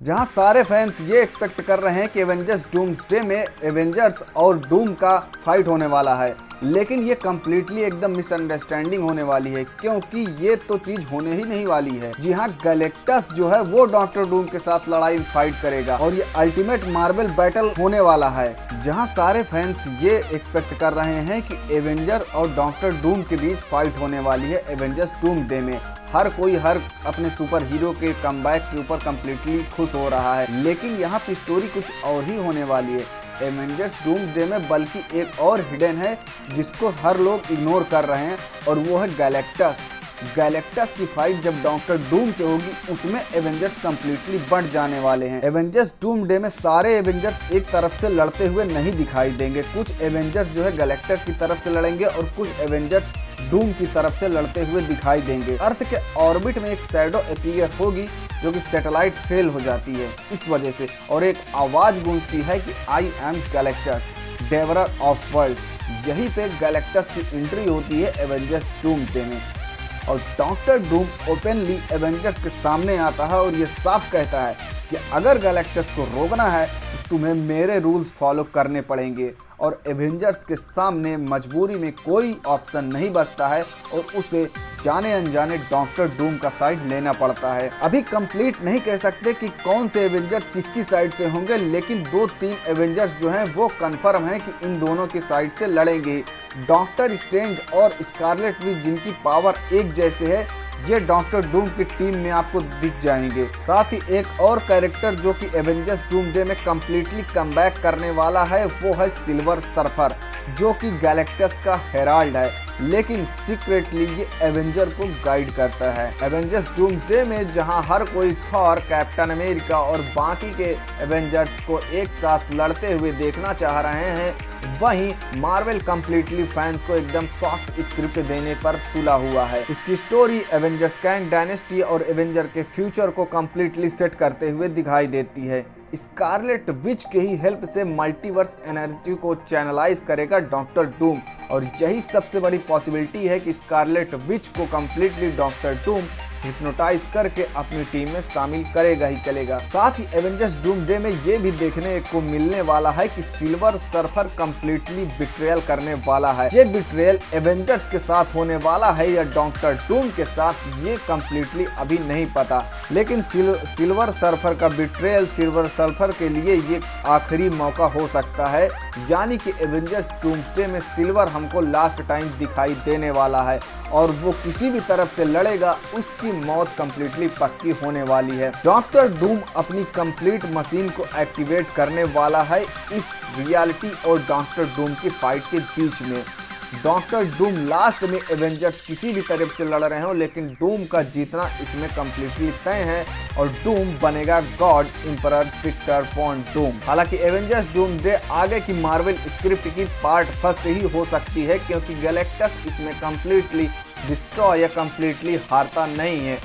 जहां सारे फैंस ये एक्सपेक्ट कर रहे हैं कि एवेंजर्स डूम्सडे में एवेंजर्स और डूम का फाइट होने वाला है, लेकिन ये कम्प्लीटली एकदम मिसअंडरस्टैंडिंग होने वाली है, क्योंकि ये तो चीज होने ही नहीं वाली है। जी हाँ, गैलेक्टस जो है वो डॉक्टर डूम के साथ लड़ाई फाइट करेगा और ये अल्टीमेट मार्वल बैटल होने वाला है। जहाँ सारे फैंस ये एक्सपेक्ट कर रहे हैं कि एवेंजर और डॉक्टर डूम के बीच फाइट होने वाली है एवेंजर्स डूम्सडे में। हर कोई अपने सुपर हीरो के कमबैक के ऊपर कम्प्लीटली खुश हो रहा है, लेकिन यहाँ पे स्टोरी कुछ और ही होने वाली है एवेंजर्स डूम्सडे में। बल्कि एक और हिडन है जिसको हर लोग इग्नोर कर रहे हैं, और वो है गैलेक्टस की फाइट जब डॉक्टर डूम से होगी उसमें एवेंजर्स कम्प्लीटली बढ़ जाने वाले हैं। एवेंजर्स डूम्सडे में सारे एवेंजर्स एक तरफ से लड़ते हुए नहीं दिखाई देंगे। कुछ एवेंजर्स जो है गैलेक्टस की तरफ से लड़ेंगे और कुछ एवेंजर्स डूम की तरफ से लड़ते हुए दिखाई देंगे। अर्थ के ऑर्बिट में एक शैडो अपीयर होगी जो कि सैटेलाइट फेल हो जाती है इस वजह से, और एक आवाज गूंजती है कि I am Galactus, devourer of world. यहीं पे गैलेक्टस की एंट्री होती है एवेंजर्स डूम्सडे में, और डॉक्टर डूम ओपनली एवेंजर्स के सामने आता है और ये साफ कहता है कि अगर गैलेक्टस को रोकना है तो तुम्हें मेरे रूल्स फॉलो करने पड़ेंगे। और एवेंजर्स के सामने मजबूरी में कोई ऑप्शन नहीं बचता है और उसे जाने अनजाने डॉक्टर डूम का साइड लेना पड़ता है। अभी कंप्लीट नहीं कह सकते कि कौन से एवेंजर्स किसकी साइड से होंगे, लेकिन 2-3 एवेंजर्स जो हैं वो कंफर्म है कि इन दोनों की साइड से लड़ेंगे। डॉक्टर स्ट्रेंज और स्कारलेट विच, जिनकी पावर एक जैसे है, ये डॉक्टर डूम की टीम में आपको दिख जाएंगे। साथ ही एक और कैरेक्टर जो कि एवेंजर्स डूम्सडे में कम्प्लीटली कमबैक करने वाला है वो है सिल्वर सर्फर, जो कि गैलेक्टस का हेराल्ड है, लेकिन सीक्रेटली ये एवेंजर को गाइड करता है। एवेंजर्स डूम्सडे में जहां हर कोई थॉर, कैप्टन अमेरिका और बाकी के एवेंजर्स को एक साथ लड़ते हुए देखना चाह रहे हैं, वहीं मार्वल कम्प्लीटली फैंस को एकदम सॉफ्ट स्क्रिप्ट देने पर तुला हुआ है। इसकी स्टोरी एवेंजर्स कैंग डायनेस्टी और एवेंजर के फ्यूचर को कम्प्लीटली सेट करते हुए दिखाई देती है। स्कारलेट विच के ही हेल्प से मल्टीवर्स एनर्जी को चैनलाइज करेगा डॉक्टर डूम, और यही सबसे बड़ी पॉसिबिलिटी है कि स्कारलेट विच को कम्प्लीटली डॉक्टर डूम हिप्नोटाइज करके अपनी टीम में शामिल करेगा ही करेगा। साथ ही एवेंजर्स डूम्सडे में ये भी देखने को मिलने वाला है कि सिल्वर सर्फर कम्प्लीटली बिट्रेयल करने वाला है। ये बिट्रेयल एवेंजर्स के साथ होने वाला है या डॉक्टर डूम के साथ, ये कम्प्लीटली अभी नहीं पता, लेकिन सिल्वर सर्फर का बिट्रेयल सिल्वर सर्फर के लिए ये आखिरी मौका हो सकता है। यानी कि एवेंजर्स डूम्सडे में सिल्वर हमको लास्ट टाइम दिखाई देने वाला है, और वो किसी भी तरफ से लड़ेगा उसकी मौत कंप्लीटली पक्की होने वाली है। डॉक्टर डूम अपनी कंप्लीट मशीन को एक्टिवेट करने वाला है इस रियलिटी और डॉक्टर डूम की फाइट के बीच में। डॉक्टर डूम लास्ट में एवेंजर्स किसी भी तरफ से लड़ रहे हो, लेकिन डूम का जीतना इसमें कंप्लीटली तय है और डूम बनेगा god emperor Victor von Doom. हालांकि एवेंजर्स डूम्सडे आगे की मार्वल स्क्रिप्ट की पार्ट फर्स्ट ही हो सकती है, क्योंकि गैलेक्टस इसमें कंप्लीटली डिस्ट्रॉय या कंप्लीटली हारता नहीं है,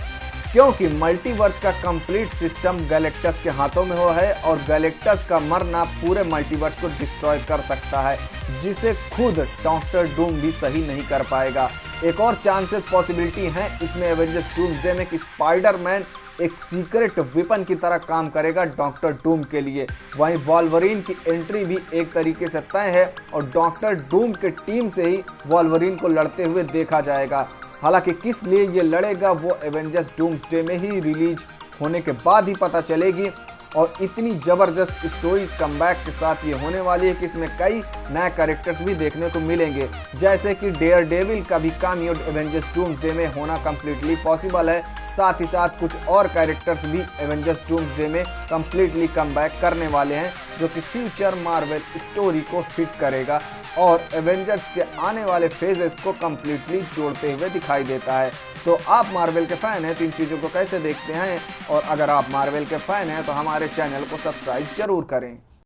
क्योंकि मल्टीवर्स का कंप्लीट सिस्टम गैलेक्टस के हाथों में हुआ है, और गैलेक्टस का मरना पूरे मल्टीवर्स को डिस्ट्रॉय कर सकता है, जिसे खुद डॉक्टर डूम भी सही नहीं कर पाएगा। एक और चांसेस पॉसिबिलिटी है इसमें एवेंजर्स डूम्सडे में कि स्पाइडरमैन एक सीक्रेट वेपन की तरह काम करेगा डॉक्टर डूम के लिए। वहीं वॉल्वरिन की एंट्री भी एक तरीके से तय है, और डॉक्टर डूम के टीम से ही वॉल्वरिन को लड़ते हुए देखा जाएगा। हालांकि किस लिए ये लड़ेगा वो एवेंजर्स डूम्सडे में ही रिलीज होने के बाद ही पता चलेगी, और इतनी ज़बरदस्त स्टोरी कमबैक के साथ ये होने वाली है कि इसमें कई नए कैरेक्टर्स भी देखने को मिलेंगे, जैसे कि डेयरडेविल का भी कामियो एवेंजर्स डूम्सडे में होना कम्प्लीटली पॉसिबल है। साथ ही साथ कुछ और कैरेक्टर्स भी एवेंजर्स डूम्सडे में कम्प्लीटली कमबैक करने वाले हैं, जो कि फ्यूचर मार्वल स्टोरी को हिट करेगा और एवेंजर्स के आने वाले फेजेस को कम्प्लीटली जोड़ते हुए दिखाई देता है। तो आप मार्वल के फैन हैं तो इन चीज़ों को कैसे देखते हैं, और अगर आप मार्वल के फैन हैं तो हमारे चैनल को सब्सक्राइब जरूर करें।